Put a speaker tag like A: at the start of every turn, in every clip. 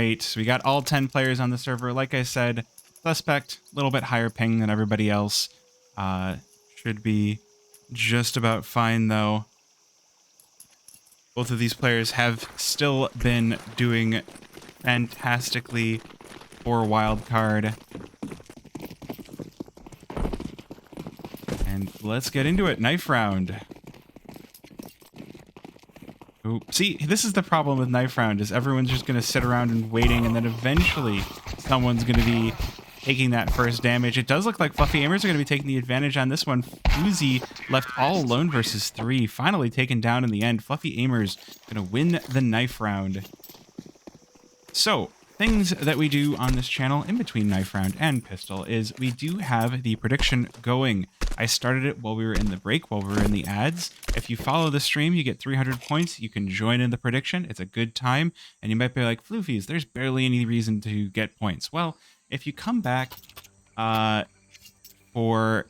A: right, so we got all 10 players on the server. Like I said, suspect, a little bit higher ping than everybody else. Should be just about fine, though. Both of these players have still been doing fantastically for Wildcard. And let's get into it. Knife round. Ooh. See, this is the problem with knife round, is everyone's just going to sit around and waiting, and then eventually someone's going to be taking that first damage. It does look like Fluffy Aimers are going to be taking the advantage on this one. Fuzi left all alone versus 3, finally taken down in the end. Fluffy Aimers going to win the knife round. So, things that we do on this channel in between knife round and pistol is we do have the prediction going. I started it while we were in the break, while we were in the ads. If you follow the stream, you get 300 points. You can join in the prediction. It's a good time. And you might be like, Floofies, there's barely any reason to get points. Well, if you come back for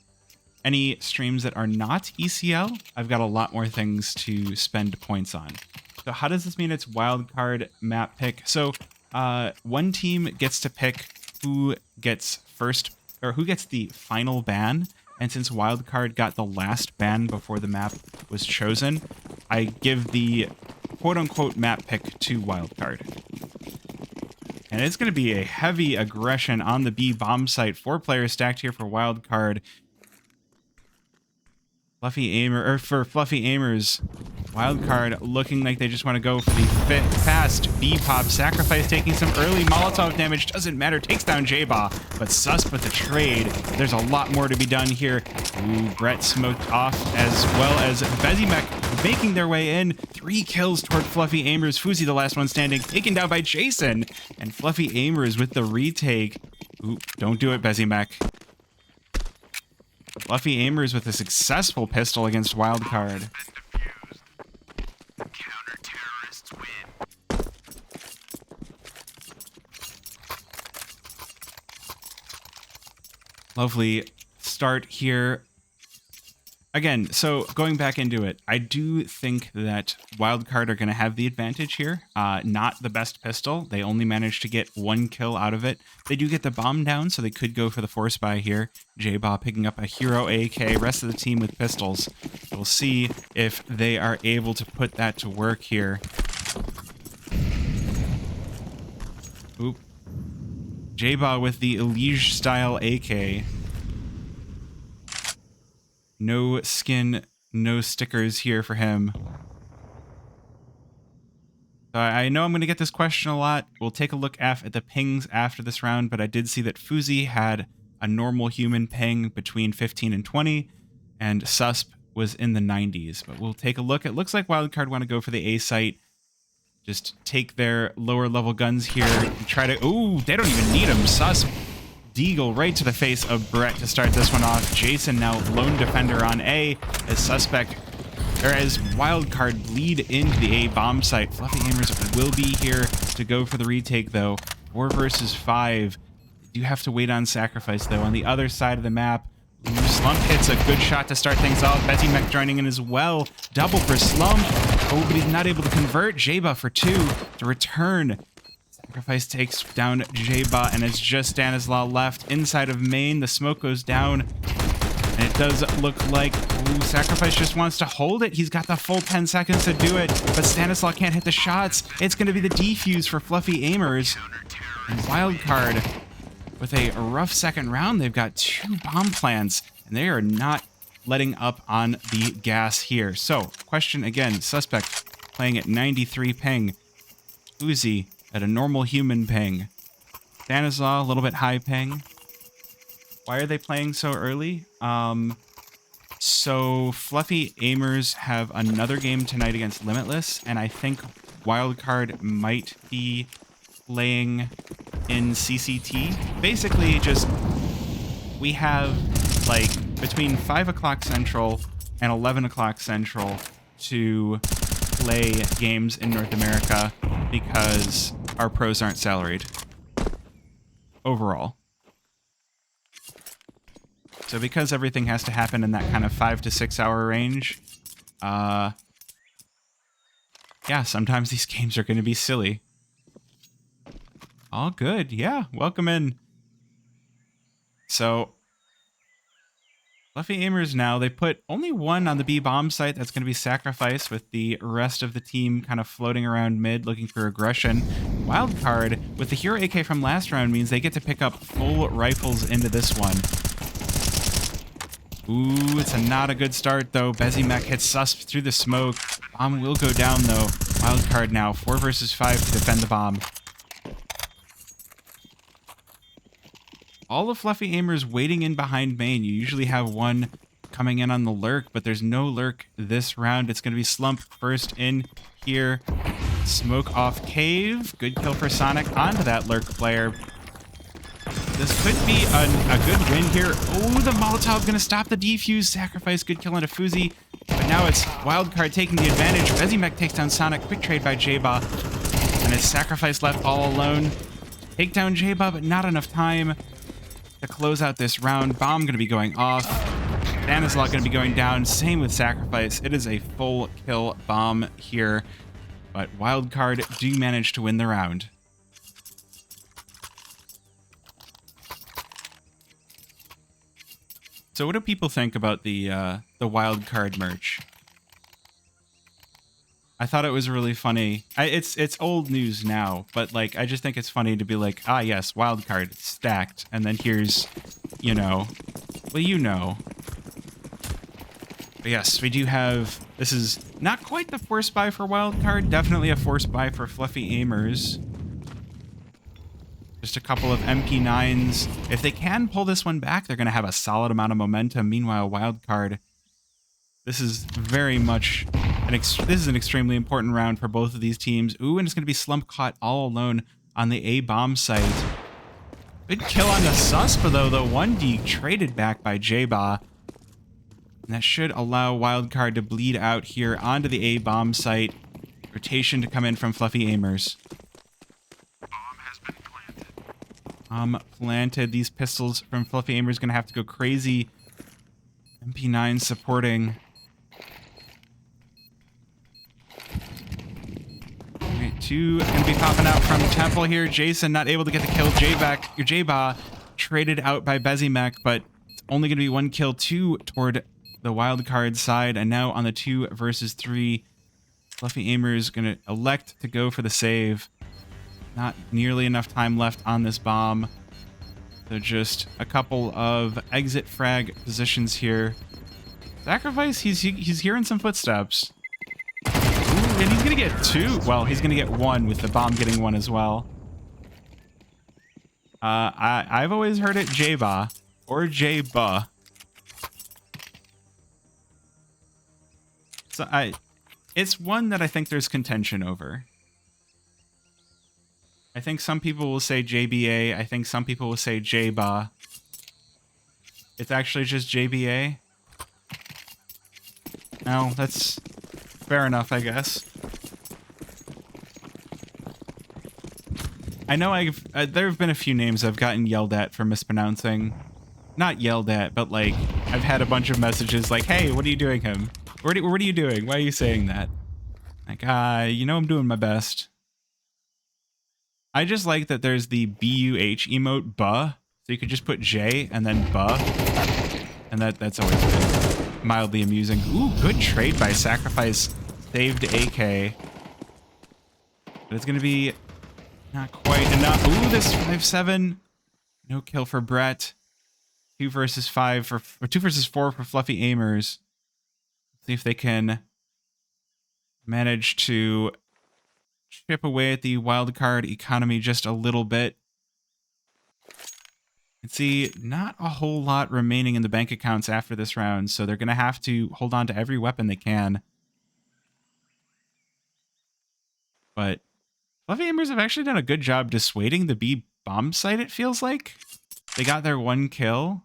A: any streams that are not ECL, I've got a lot more things to spend points on. So how does this mean it's wildcard map pick? So one team gets to pick who gets first, or who gets the final ban. And since Wildcard got the last ban before the map was chosen, I give the quote-unquote map pick to Wildcard. And it's going to be a heavy aggression on the B bomb site. 4 players stacked here for Wildcard. Fluffy Aimers, Wildcard looking like they just want to go for the fast B-pop. Sacrifice taking some early Molotov damage. Doesn't matter. Takes down J-Ba. But Sus with the trade. There's a lot more to be done here. Ooh, Brett smoked off, as well as Bezimek making their way in. 3 kills toward Fluffy Aimers. Fuzi, the last one standing, taken down by Jason. And Fluffy Aimers with the retake. Ooh, don't do it, Bezimek. Fluffy Aimers with a successful pistol against Wildcard. Lovely start here. Again, so going back into it, I do think that Wildcard are going to have the advantage here. Not the best pistol. They only managed to get 1 kill out of it. They do get the bomb down, so they could go for the force buy here. J-Ba picking up a hero AK, rest of the team with pistols. We'll see if they are able to put that to work here. Oop. J-Ba with the Elige style AK. No skin, no stickers here for him. I know I'm going to get this question a lot. We'll take a look at the pings after this round, but I did see that Fuzi had a normal human ping between 15 and 20, and Susp was in the 90s. But we'll take a look. It looks like Wildcard want to go for the A site. Just take their lower level guns here and try to... Ooh, they don't even need them. Susp. Deagle right to the face of Brett to start this one off. Jason now lone defender on A as suspect, or as Wildcard bleed into the A bomb site. Fluffy Aimers will be here to go for the retake though. 4 versus 5. You have to wait on sacrifice though. On the other side of the map, Slump hits a good shot to start things off. Bezimek joining in as well. Double for Slump. Oh, but he's not able to convert. J-Ba for 2 to return. Sacrifice takes down J-Ba, and it's just Stanislaw left inside of main. The smoke goes down, and it does look like Sacrifice just wants to hold it. He's got the full 10 seconds to do it, but Stanislaw can't hit the shots. It's going to be the defuse for Fluffy Aimers. And Wildcard with a rough second round. They've got 2 bomb plants, and they are not letting up on the gas here. So, question again, suspect playing at 93 ping. Uzi at a normal human ping. Stanislaw, a little bit high ping. Why are they playing so early? So Fluffy Aimers have another game tonight against Limitless, and I think Wildcard might be playing in CCT. Basically, just we have like between 5 o'clock Central and 11 o'clock Central to play games in North America because our pros aren't salaried overall. So because everything has to happen in that kind of 5 to 6 hour range, yeah, sometimes these games are going to be silly. All good. Yeah, welcome in. So, Fluffy Aimers now, they put only one on the B bomb site that's going to be sacrificed, with the rest of the team kind of floating around mid looking for aggression. Wildcard, with the hero AK from last round, means they get to pick up full rifles into this one. Ooh, it's not a good start, though. Bezimek hits Susp through the smoke. Bomb will go down, though. Wildcard now, 4 versus 5 to defend the bomb. All the Fluffy Aimers waiting in behind main. You usually have one coming in on the lurk, but there's no lurk this round. It's going to be Slump first in here. Smoke off cave. Good kill for Sonic onto that lurk player. This could be a good win here. Oh, the Molotov going to stop the defuse. Sacrifice. Good kill into Fuzi. But now it's Wildcard taking the advantage. Bezimek takes down Sonic. Quick trade by J-Ba. And it's Sacrifice left all alone. Take down J-Ba, but not enough time to close out this round. Bomb going to be going off. Stanislaw going to be going down. Same with Sacrifice. It is a full kill bomb here. But Wildcard do manage to win the round. So what do people think about the Wildcard merch? I thought it was really funny. It's old news now, but like I just think it's funny to be like, ah yes, Wildcard stacked, and then here's, you know, well you know. But yes, we do have. This is not quite the force buy for Wildcard. Definitely a force buy for Fluffy Aimers. Just a couple of MP9s. If they can pull this one back, they're going to have a solid amount of momentum. Meanwhile, Wildcard, this is very much this is an extremely important round for both of these teams. Ooh, and it's going to be Slump caught all alone on the A bomb site. Good kill on the Suspa, though. The 1D traded back by J-Ba. And that should allow Wildcard to bleed out here onto the A bomb site. Rotation to come in from Fluffy Aimers. Planted. These pistols from Fluffy Aimers going to have to go crazy. MP9 supporting. Alright, 2 going to be popping out from Temple here. Jason not able to get the kill. J-Ba traded out by Bezimek, but it's only going to be 1 kill, 2 toward the Wildcard side. And now on the 2 versus 3, Fluffy Aimers going to elect to go for the save. Not nearly enough time left on this bomb. So just a couple of exit frag positions here. Sacrifice, he's hearing some footsteps. Ooh, and he's gonna get 2. Well, he's gonna get 1 with the bomb getting 1 as well. I've always heard it J-Ba or J-Ba. So it's one that I think there's contention over. I think some people will say JBA. I think some people will say J-Ba. It's actually just JBA. No, that's fair enough, I guess. I know there have been a few names I've gotten yelled at for mispronouncing. Not yelled at, but like I've had a bunch of messages like, "Hey, what are you doing, him? What are you doing? Why are you saying that?" Like, you know I'm doing my best. I just like that there's the BUH emote, buh. So you could just put J and then buh. And that's always been mildly amusing. Ooh, good trade by Sacrifice. Saved AK. But it's going to be not quite enough. Ooh, this 5-7. No kill for Brett. 2 versus 5 or 2 versus 4 for Fluffy Aimers. Let's see if they can manage to chip away at the Wildcard economy just a little bit. You can see not a whole lot remaining in the bank accounts after this round, so they're going to have to hold on to every weapon they can. But Fluffy Aimers have actually done a good job dissuading the B bomb site, it feels like. They got their 1 kill.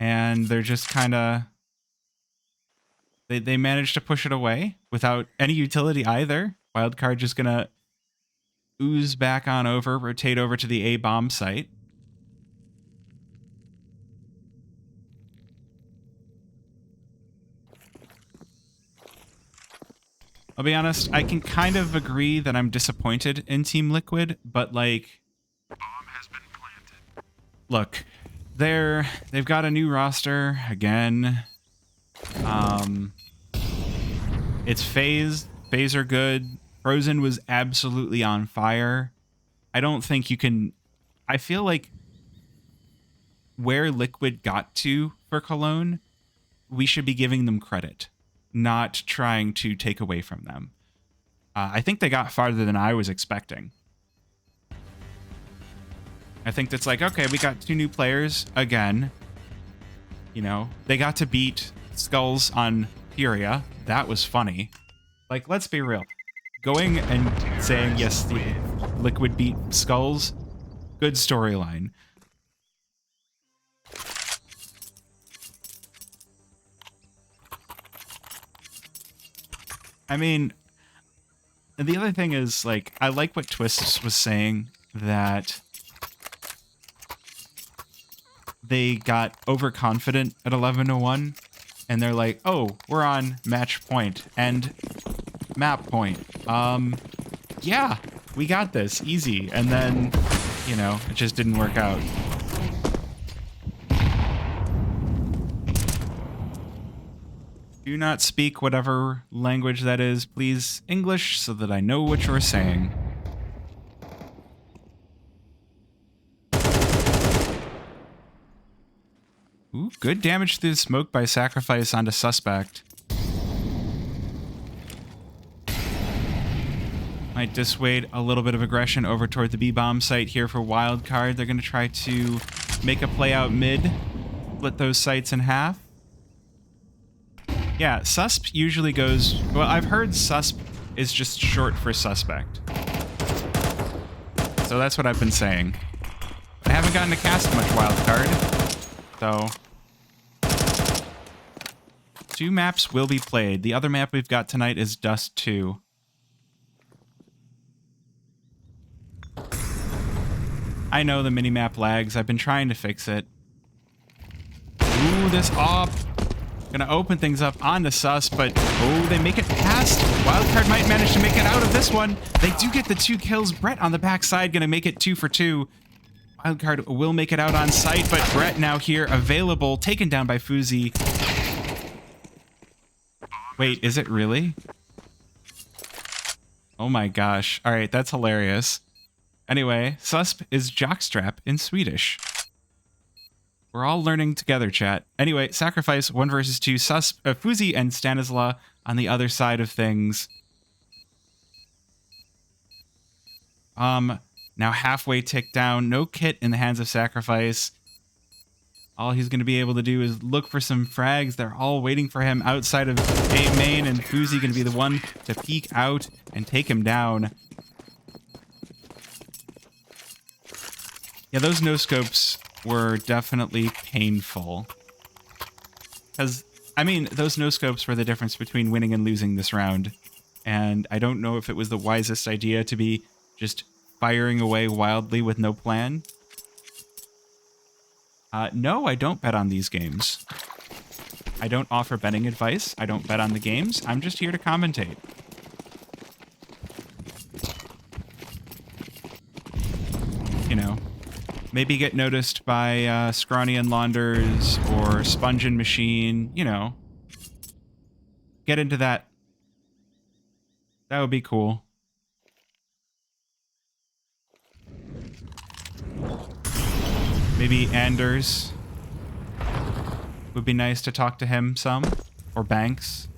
A: And they're just kind of... They managed to push it away without any utility either. Wildcard just going to ooze back on over, rotate over to the A bomb site. I'll be honest, I can kind of agree that I'm disappointed in Team Liquid, but like, look, they've got a new roster again. It's FaZe. FaZe are good. Frozen was absolutely on fire. I don't think you can... I feel like where Liquid got to for Cologne, we should be giving them credit, not trying to take away from them. I think they got farther than I was expecting. I think that's like, okay, we got 2 new players again. You know, they got to beat Skulls on Furia. That was funny. Like, let's be real. Going and saying, yes, the Liquid beat Skulls, good storyline. I mean, the other thing is, like, I like what Twist was saying, that they got overconfident at 11-1, and they're like, oh, we're on match point and map point. Yeah, we got this, easy. And then, you know, it just didn't work out. Do not speak whatever language that is, please. English, so that I know what you're saying. Ooh, good damage through the smoke by Sacrifice onto Suspect. Might dissuade a little bit of aggression over toward the B-bomb site here for Wildcard. They're going to try to make a play out mid, split those sites in half. Yeah, Susp usually goes... Well, I've heard Susp is just short for Suspect. So that's what I've been saying. I haven't gotten to cast much Wildcard, so... 2 maps will be played. The other map we've got tonight is Dust 2. I know the minimap lags. I've been trying to fix it. Ooh, this op. Gonna open things up on the Sus, but oh, they make it past. Wildcard might manage to make it out of this one. They do get the 2 kills. Brett on the backside gonna make it 2 for 2. Wildcard will make it out on site, but Brett now here available, taken down by Fuzi. Wait, is it really? Oh my gosh. All right, that's hilarious. Anyway, Susp is jockstrap in Swedish. We're all learning together, chat. Anyway, Sacrifice 1 versus 2. Fuzi and Stanisla on the other side of things. Now halfway tick down. No kit in the hands of Sacrifice. All he's going to be able to do is look for some frags. They're all waiting for him outside of A main, and Fuzi going to be the one to peek out and take him down. Yeah, those no-scopes were definitely painful. Because, I mean, those no-scopes were the difference between winning and losing this round. And I don't know if it was the wisest idea to be just firing away wildly with no plan. No, I don't bet on these games. I don't offer betting advice. I don't bet on the games. I'm just here to commentate. You know, maybe get noticed by Scrawny and Launders or Sponge and Machine, you know. Get into that. That would be cool. Maybe Anders. Would be nice to talk to him some. Or Banks.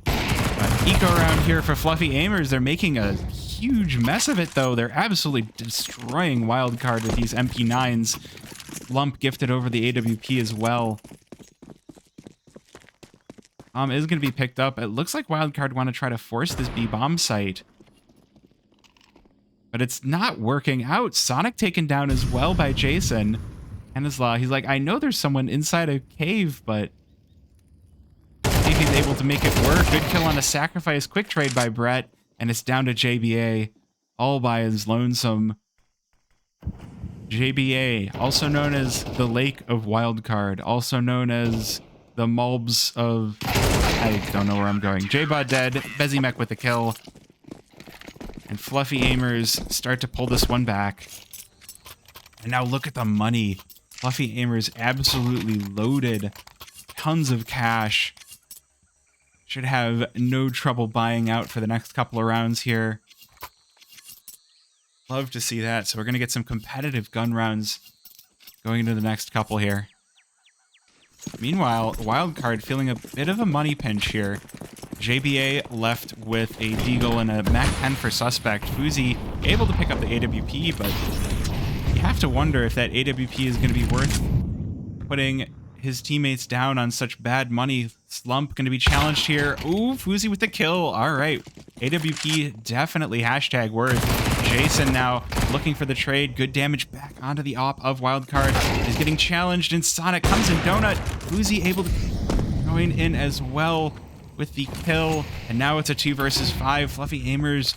A: Eco around here for Fluffy Aimers. They're making a huge mess of it, though. They're absolutely destroying Wildcard with these MP9s. Lump gifted over the AWP as well. Is going to be picked up. It looks like Wildcard want to try to force this B-bomb site. But it's not working out. Sonic taken down as well by Jason. Anislaw, he's like, I know there's someone inside a cave, but see if he's able to make it work. Good kill on a Sacrifice. Quick trade by Brett. And it's down to JBA. All by his lonesome. JBA, also known as the Lake of Wildcard. Also known as the Mulbs of I don't know where I'm going. J-Bud dead. Bezimek with the kill. And Fluffy Aimers start to pull this one back. And now look at the money. Fluffy Aimers absolutely loaded. Tons of cash. Should have no trouble buying out for the next couple of rounds here. Love to see that. So we're going to get some competitive gun rounds going into the next couple here. Meanwhile, Wildcard feeling a bit of a money pinch here. JBA left with a Deagle and a Mac 10 for Suspect. Fuzi able to pick up the AWP, but you have to wonder if that AWP is going to be worth putting his teammates down on such bad money. Slump going to be challenged here. Ooh, Fuzi with the kill. All right. AWP definitely hashtag worth. Jason now looking for the trade. Good damage back onto the op of Wildcard. Is getting challenged, and Sonic comes in Donut. Fuzi able to join in as well with the kill. And now it's a 2 versus 5. Fluffy Aimers,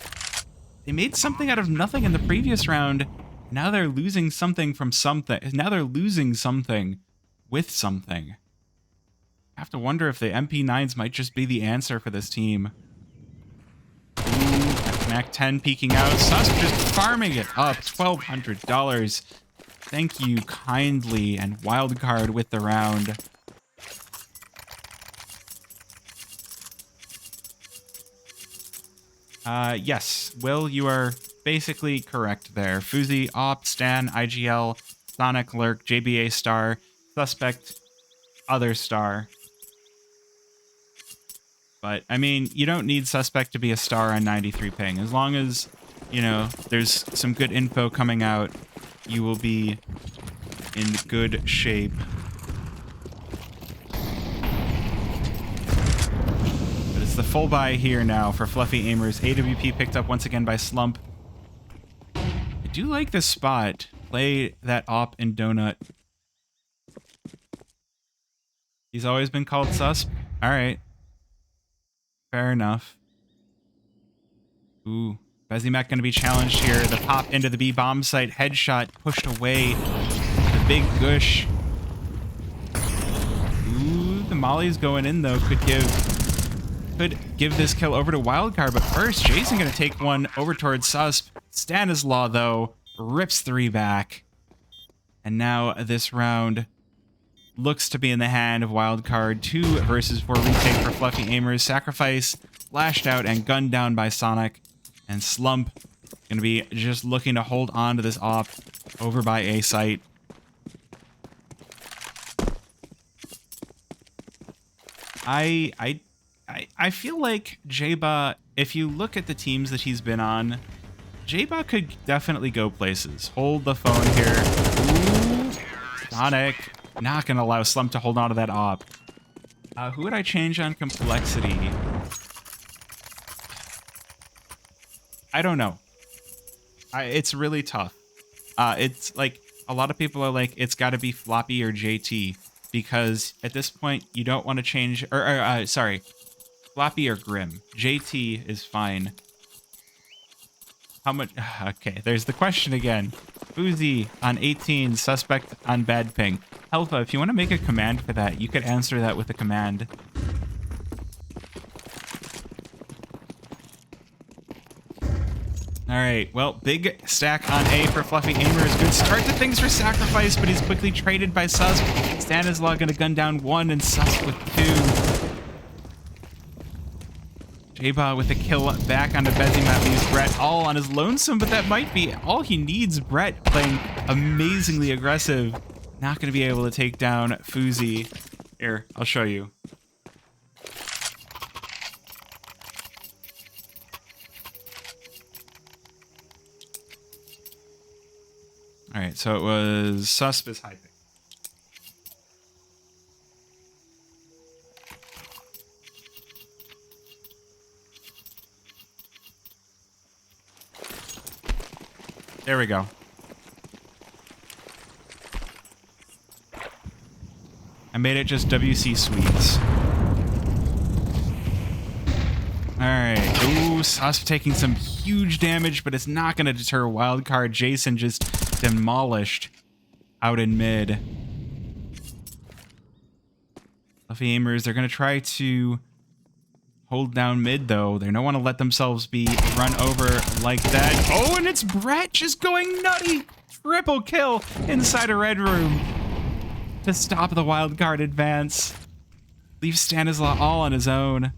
A: they made something out of nothing in the previous round. Now they're losing something from something. Now they're losing something with something. I have to wonder if the MP9s might just be the answer for this team. Ooh, Mac 10 peeking out. Sus just farming it up. $1,200. Thank you kindly. And Wildcard with the round. Yes, Will, you are basically correct there. Fuzi, Op, Stan, IGL, Sonic, Lurk, JBA star, Suspect, other star. But, I mean, you don't need Suspect to be a star on 93 ping. As long as, you know, there's some good info coming out, you will be in good shape. But it's the full buy here now for Fluffy Aimers. AWP picked up once again by Slump. I do like this spot. Play that op in Donut. He's always been called sus. All right. Fair enough. Ooh. Bezimek going to be challenged here. The pop into the B bomb site. Headshot pushed away. The big gush. Ooh, the molly's going in though. Could give this kill over to Wildcard. But first, Jason going to take one over towards Susp. Stanislaw though rips 3 back. And now this round looks to be in the hand of Wildcard. 2 versus 4 retake for Fluffy Aimers. Sacrifice, lashed out, and gunned down by Sonic. And Slump gonna be just looking to hold on to this op over by A site. I feel like Jaba, if you look at the teams that he's been on, Jaba could definitely go places. Hold the phone here. Ooh, Sonic. Not going to allow Slump to hold on to that op. Who would I change on complexity? I don't know. It's really tough. It's like, a lot of people are like, it's got to be Floppy or JT. Because at this point, you don't want to change... sorry. Floppy or Grim. JT is fine. How much... Okay, there's the question again. Fuzi on 18, Suspect on bad ping. Helpa, if you want to make a command for that, you could answer that with a command. Alright, well, big stack on A for Fluffy Aimers. Good start to things for Sacrifice, but he's quickly traded by Sus. Stanislaw gonna gun down 1 and Sus with 2. Jaba with a kill back onto Bezimek, leaves Brett all on his lonesome, but that might be all he needs. Brett playing amazingly aggressive. Not going to be able to take down Fuzi. Here, I'll show you. All right, so it was Susp is high pick. There we go. I made it just WC Sweets. Alright. Ooh, Susp taking some huge damage, but it's not going to deter Wildcard. Jason just demolished out in mid. Fluffy Aimers, they're going to try to hold down mid, though. They don't want to let themselves be run over like that. Oh, and it's Brett just going nutty. Triple kill inside a red room to stop the wildcard advance. Leave Stanislaw all on his own.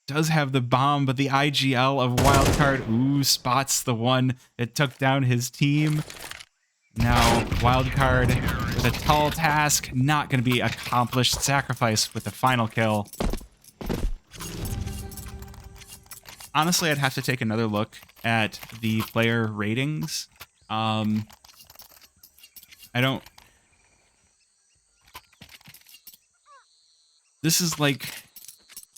A: Does have the bomb, but the IGL of wildcard, ooh, spots the one that took down his team. Now, wildcard with a tall task, not going to be accomplished. Sacrifice with the final kill. Honestly, I'd have to take another look at the player ratings. I don't... This is like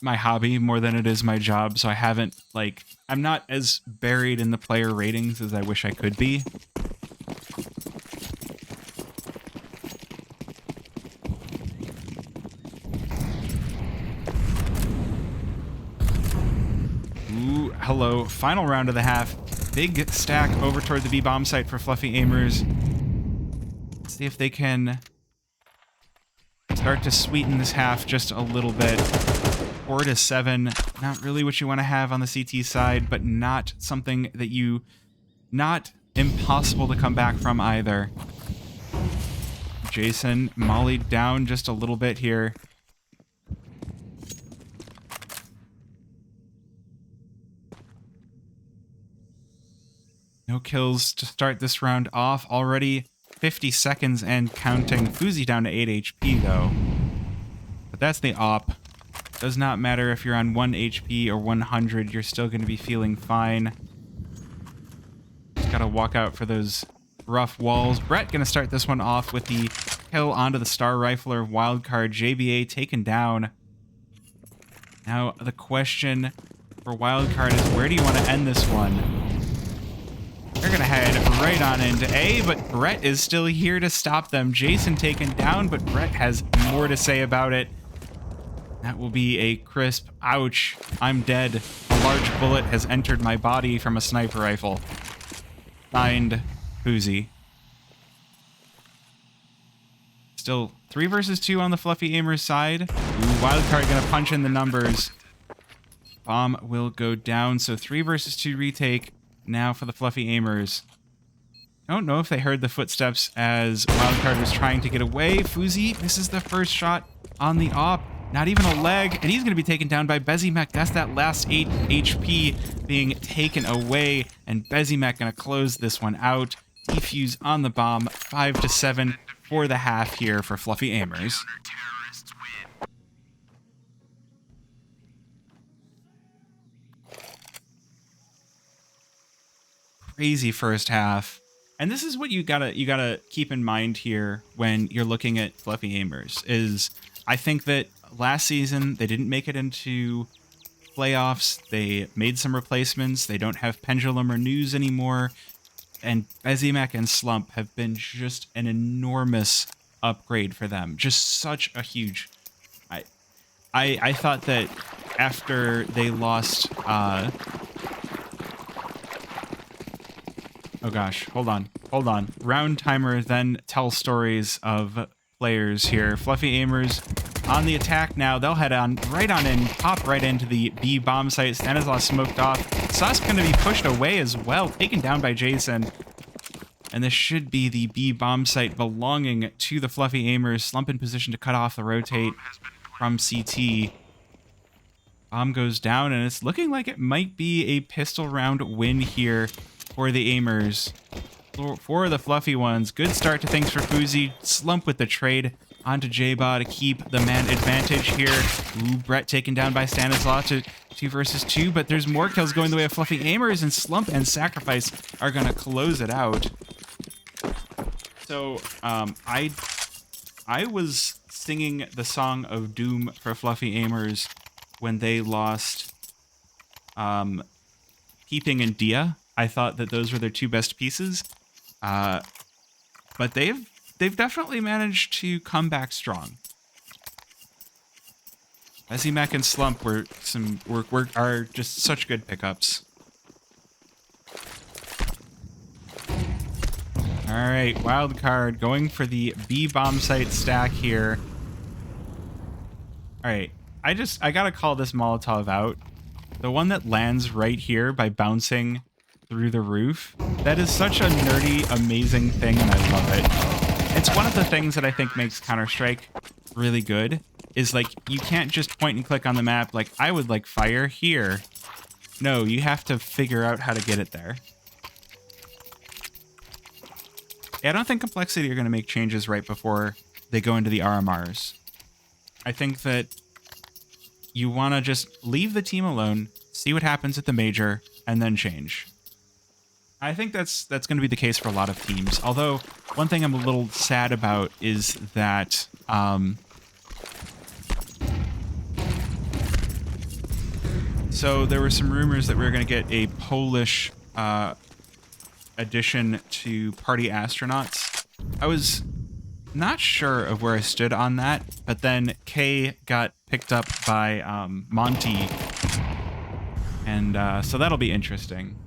A: my hobby more than it is my job, so I haven't, like... I'm not as buried in the player ratings as I wish I could be. Hello, final round of the half. Big stack over toward the B bomb site for Fluffy Aimers. Let's see if they can start to sweeten this half just a little bit. 4-7, not really what you want to have on the CT side, but not something that not impossible to come back from either. Jason mollied down just a little bit here. No kills to start this round off. Already 50 seconds and counting. Fuzi down to 8 HP, though. But that's the op. Does not matter if you're on 1 HP or 100. You're still going to be feeling fine. Just got to walk out for those rough walls. Brett going to start this one off with the kill onto the Star Rifler. Wildcard JBA taken down. Now, the question for Wildcard is, where do you want to end this one? They're going to head right on into A, but Brett is still here to stop them. Jason taken down, but Brett has more to say about it. That will be a crisp, ouch, I'm dead. A large bullet has entered my body from a sniper rifle. Signed, Fuzi. Still 3 versus 2 on the Fluffy Aimers side. Ooh, Wildcard going to punch in the numbers. Bomb will go down, so 3 versus 2 retake. Now for the Fluffy Aimers. I don't know if they heard the footsteps as Wildcard was trying to get away. Fuzi misses the first shot on the op. Not even a leg, and he's going to be taken down by Bezimek. That's that last 8 HP being taken away, and Bezimek going to close this one out. Defuse on the bomb, 5-7 for the half here for Fluffy Aimers. Crazy first half. And this is what you gotta keep in mind here when you're looking at Fluffy Aimers, is I think that last season they didn't make it into playoffs. They made some replacements. They don't have Pendulum or News anymore. And Bezimek and Slump have been just an enormous upgrade for them. Just such a huge... I thought that after they lost... Oh gosh, hold on. Round timer, then tell stories of players here. Fluffy Aimers on the attack now. They'll head on right on in, pop right into the B bomb site. Stanislaw smoked off. Sus going to be pushed away as well, taken down by Jason. And this should be the B bomb site belonging to the Fluffy Aimers. Slump in position to cut off the rotate from CT. Bomb goes down, and it's looking like it might be a pistol round win here for the Aimers. For the Fluffy ones. Good start to things for Fuzi. Slump with the trade onto J-Ba to keep the man advantage here. Ooh, Brett taken down by Stanislaw to 2 versus 2, but there's more kills going the way of Fluffy Aimers, and Slump and Sacrifice are going to close it out. So, I was singing the Song of Doom for Fluffy Aimers when they lost Peeping and Dia. I thought that those were their 2 best pieces, but they've definitely managed to come back strong. Bezimek and Slump are just such good pickups. All right, Wildcard going for the B bomb site stack here. All right. I gotta call this Molotov out. The one that lands right here by bouncing through the roof. That is such a nerdy, amazing thing, and I love it. It's one of the things that I think makes Counter-Strike really good, is like, you can't just point and click on the map like, I would like fire here. No, you have to figure out how to get it there. Yeah, I don't think Complexity are going to make changes right before they go into the RMRs. I think that you want to just leave the team alone, see what happens at the major, and then change. I think that's going to be the case for a lot of teams. Although, one thing I'm a little sad about is that so there were some rumors that we were going to get a Polish addition to Party Astronauts. I was not sure of where I stood on that, but then Kay got picked up by Monty, and so that'll be interesting.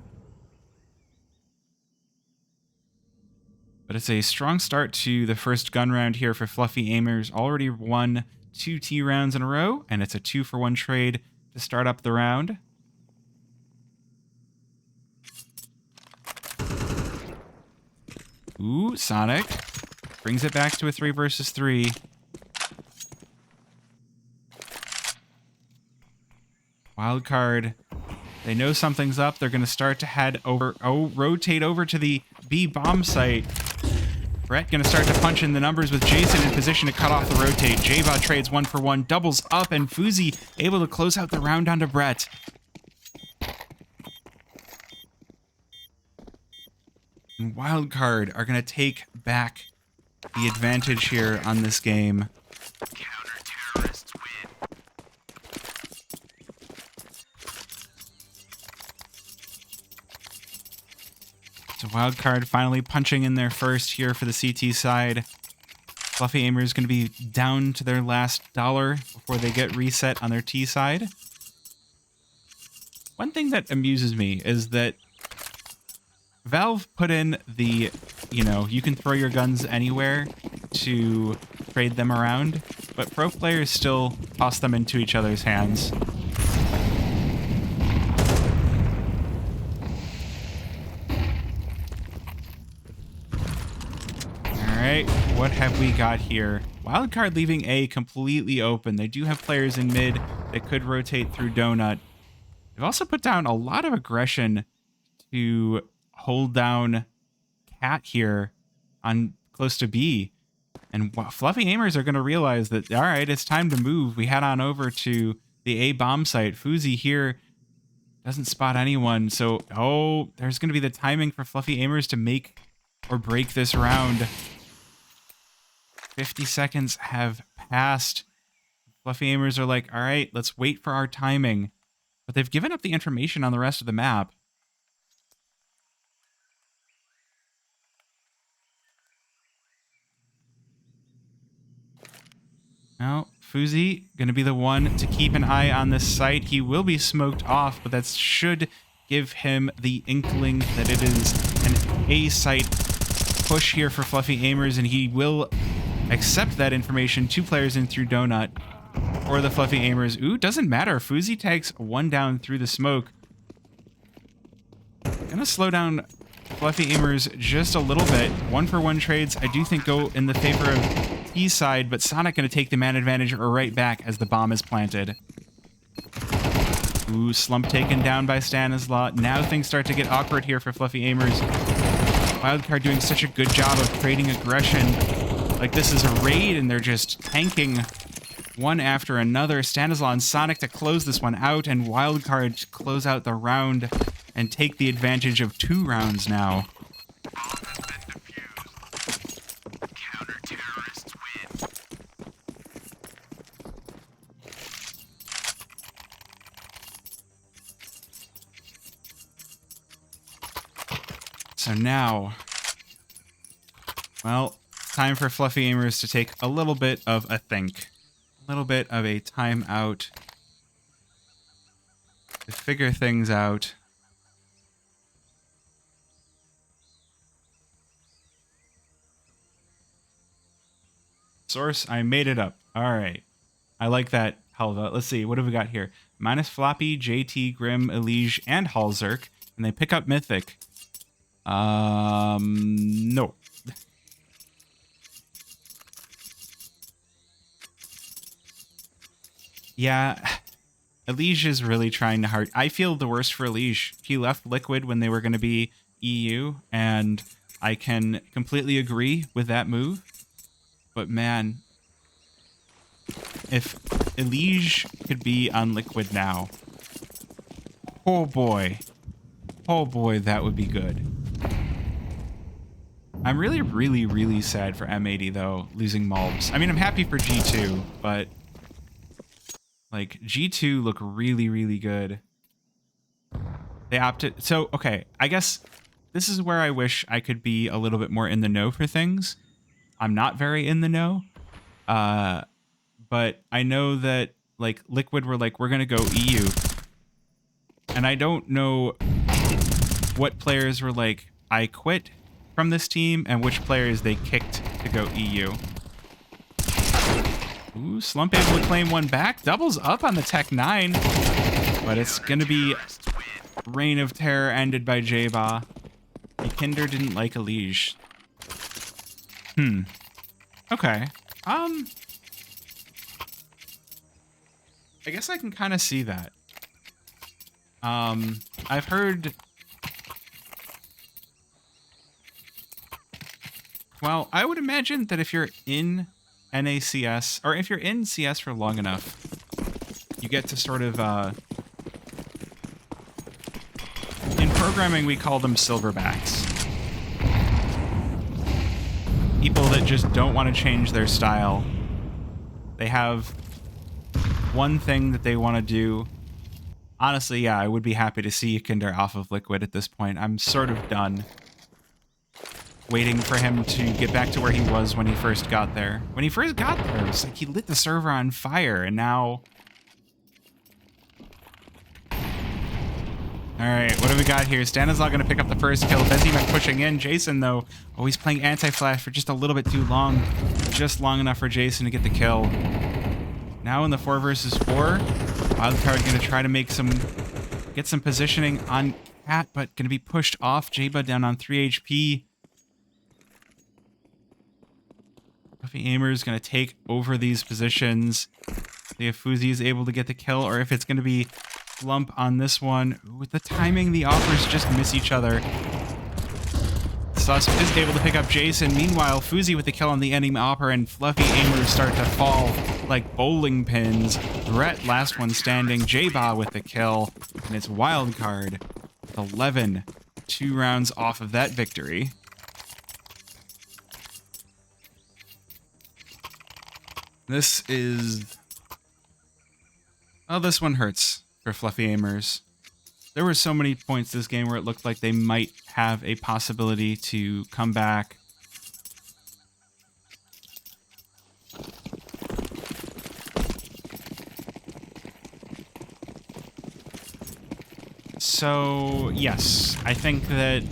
A: But it's a strong start to the first gun round here for Fluffy Aimers. Already won 2 T rounds in a row, and it's a 2-for-1 trade to start up the round. Ooh, Sonic brings it back to a 3 versus 3. Wildcard, they know something's up. They're going to start to head over, rotate over to the B bomb site. Brett going to start to punch in the numbers with Jason in position to cut off the rotate. J-Bot trades 1-for-1, doubles up, and Fuzi able to close out the round onto Brett. And Wildcard are going to take back the advantage here on this game.
B: Counter-terrorists win.
A: So Wildcard finally punching in their first here for the CT side. Fluffy Aimer is going to be down to their last dollar before they get reset on their T side. One thing that amuses me is that Valve put in the, you can throw your guns anywhere to trade them around, but pro players still toss them into each other's hands. Alright, what have we got here? Wildcard leaving A completely open. They do have players in mid that could rotate through Donut. They've also put down a lot of aggression to hold down Cat here on close to B. And Fluffy Aimers are going to realize that, all right, it's time to move. We head on over to the A bomb site. Fuzi here doesn't spot anyone. So, there's going to be the timing for Fluffy Aimers to make or break this round. 50 seconds have passed. Fluffy Aimers are like, all right, let's wait for our timing. But they've given up the information on the rest of the map. Now, Fuzi going to be the one to keep an eye on this site. He will be smoked off, but that should give him the inkling that it is an A site push here for Fluffy Aimers, and he will accept that information. 2 players in through Donut for the Fluffy Aimers. Ooh, doesn't matter. Fuzi takes 1 down through the smoke. Gonna slow down Fluffy Aimers just a little bit. 1-for-1 trades, I do think, go in the favor of T side, but Sonic gonna take the man advantage right back as the bomb is planted. Ooh, slump taken down by Stanislaw. Now things start to get awkward here for Fluffy Aimers. Wildcard doing such a good job of creating aggression. Like this is a raid and they're just tanking one after another. Stanislaw and Sonic to close this one out, and Wildcard to close out the round and take the advantage of 2 rounds now.
B: Counter-terrorists win.
A: So now, well, time for Fluffy Aimers to take a little bit of a think. A little bit of a timeout to figure things out. Source, I made it up. All right. I like that Helva. Let's see. What have we got here? Minus Floppy, JT, Grim, Elige, and Halzerk. And they pick up Mythic. No. Yeah, Elige is really trying to hard. I feel the worst for Elige. He left Liquid when they were going to be EU, and I can completely agree with that move. But man, if Elige could be on Liquid now, oh boy, that would be good. I'm really, really, really sad for M80 though, losing Mulbs. I mean, I'm happy for G2, but like G2 look really, really good. They opted. So, okay, I guess this is where I wish I could be a little bit more in the know for things. I'm not very in the know. But I know that like Liquid were like, we're going to go EU. And I don't know what players were like, I quit from this team, and which players they kicked to go EU. Ooh, Slump able to claim one back. Doubles up on the Tech 9. But it's going to be Reign of Terror ended by J-Ba. Kinder didn't like Elige. Okay. I guess I can kind of see that. I've heard... Well, I would imagine that if you're in NACS, or if you're in CS for long enough, you get to sort of, in programming we call them silverbacks. People that just don't want to change their style. They have one thing that they want to do. Honestly, yeah, I would be happy to see Kinder off of Liquid at this point. I'm sort of done waiting for him to get back to where he was when he first got there. When he first got there, it was like he lit the server on fire, and now... Alright, what do we got here? Stanislaw going to pick up the first kill. Benzimac pushing in. Jason, though, oh, he's playing anti-flash for just a little bit too long. Just long enough for Jason to get the kill. Now in the 4 versus 4, Wildcard going to try to make get some positioning on Cat, but going to be pushed off. J-Bud down on 3 HP. Fluffy Aimer is going to take over these positions. See if Fuzi is able to get the kill, or if it's going to be Slump on this one. With the timing, the offers just miss each other. Susp is able to pick up Jason. Meanwhile, Fuzi with the kill on the enemy Opera, and Fluffy Aimers start to fall like bowling pins. Brett, last one standing. J-Ba with the kill, and it's Wildcard with 11. 2 rounds off of that victory. This is... Oh, this one hurts for Fluffy Aimers. There were so many points this game where it looked like they might have a possibility to come back. So, yes, I think that...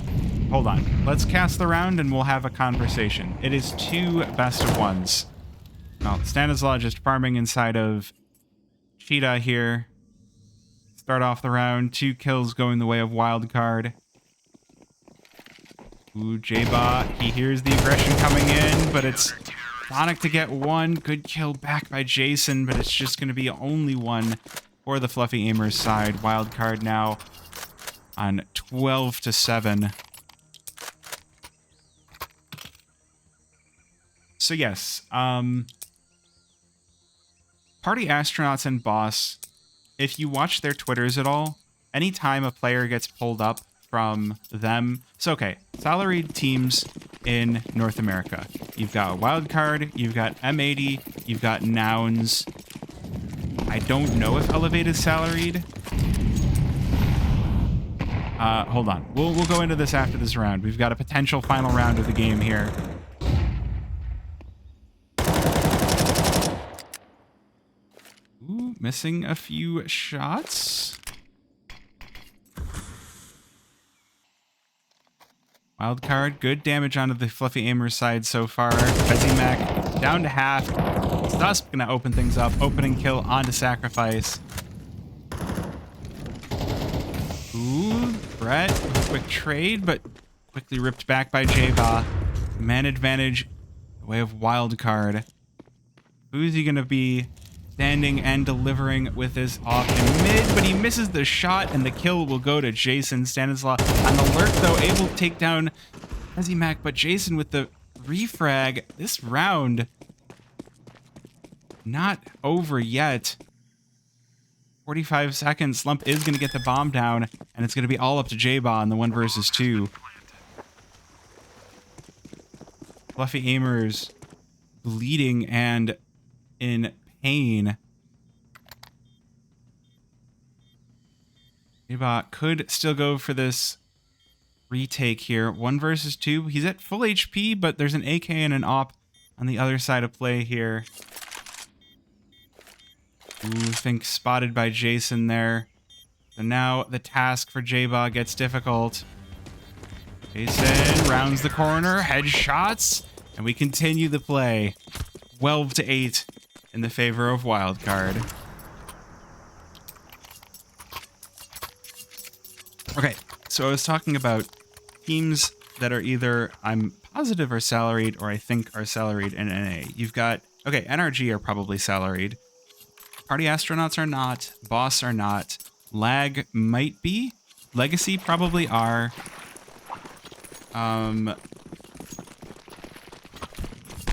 A: Hold on. Let's cast the round and we'll have a conversation. It is 2 best of 1s. Well, Stanislaw just farming inside of Cheetah here. Start off the round. 2 kills going the way of Wildcard. Ooh, J-Ba. He hears the aggression coming in, but it's Sonic to get 1. Good kill back by Jason, but it's just going to be only 1 for the Fluffy Aimers side. Wildcard now on 12-7. So yes, Party Astronauts and Boss, if you watch their Twitters at all, anytime a player gets pulled up from them... So, okay, salaried teams in North America. You've got Wildcard, you've got M80, you've got Nouns. I don't know if Elevate is salaried. Hold on. We'll go into this after this round. We've got a potential final round of the game here. Ooh, missing a few shots. Wildcard, good damage onto the Fluffy Aimer side so far. Benzimac down to half. Susp gonna open things up. Opening kill onto Sacrifice. Ooh, Brett with a quick trade, but quickly ripped back by J-Ba. Man advantage the way of Wildcard. Who's he gonna be standing and delivering with this off in mid, but he misses the shot, and the kill will go to Jason. Stanislaw on the lurk, though, able to take down Mac, but Jason with the refrag. This round not over yet. 45 seconds. Slump is going to get the bomb down, and it's going to be all up to J-Ba on the 1 versus 2. Fluffy Aimers bleeding and in pain. J-Ba could still go for this retake here. 1 versus 2. He's at full HP, but there's an AK and an op on the other side of play here. Ooh, I think spotted by Jason there. So now the task for J-Ba gets difficult. Jason rounds the corner, headshots, and we continue the play. 12-8 in the favor of Wildcard. Okay, so I was talking about teams that are either I'm positive are salaried or I think are salaried in NA. You've got, okay, NRG are probably salaried. Party Astronauts are not. Boss are not. Lag might be. Legacy probably are.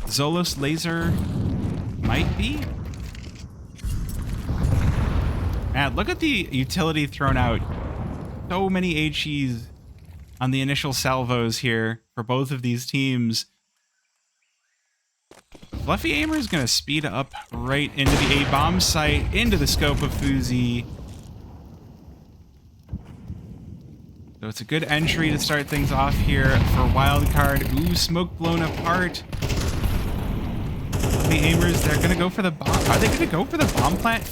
A: Zolos Laser might be. And look at the utility thrown out. So many HEs on the initial salvos here for both of these teams. Fluffy Aimer is going to speed up right into the A-bomb site, into the scope of Fuzi. So it's a good entry to start things off here for Wildcard. Ooh, smoke blown apart. Fluffy Aimers, they're going to go for the bomb. Are they going to go for the bomb plant?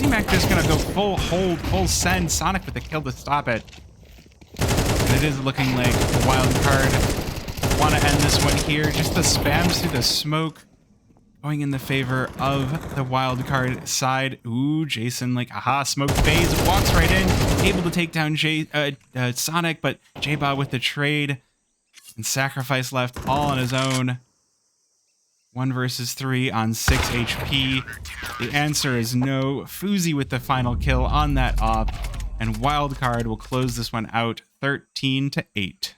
A: Mac just going to go full hold, full send. Sonic with the kill to stop it. And it is looking like Wildcard want to end this one here. Just the spams through the smoke. Going in the favor of the Wildcard side. Ooh, Jason, like, aha, smoke phase, walks right in, able to take down Sonic, but J-Ba with the trade, and Sacrifice left all on his own. 1 versus 3 on 6 HP. The answer is no. Fuzi with the final kill on that op, and Wildcard will close this one out 13-8.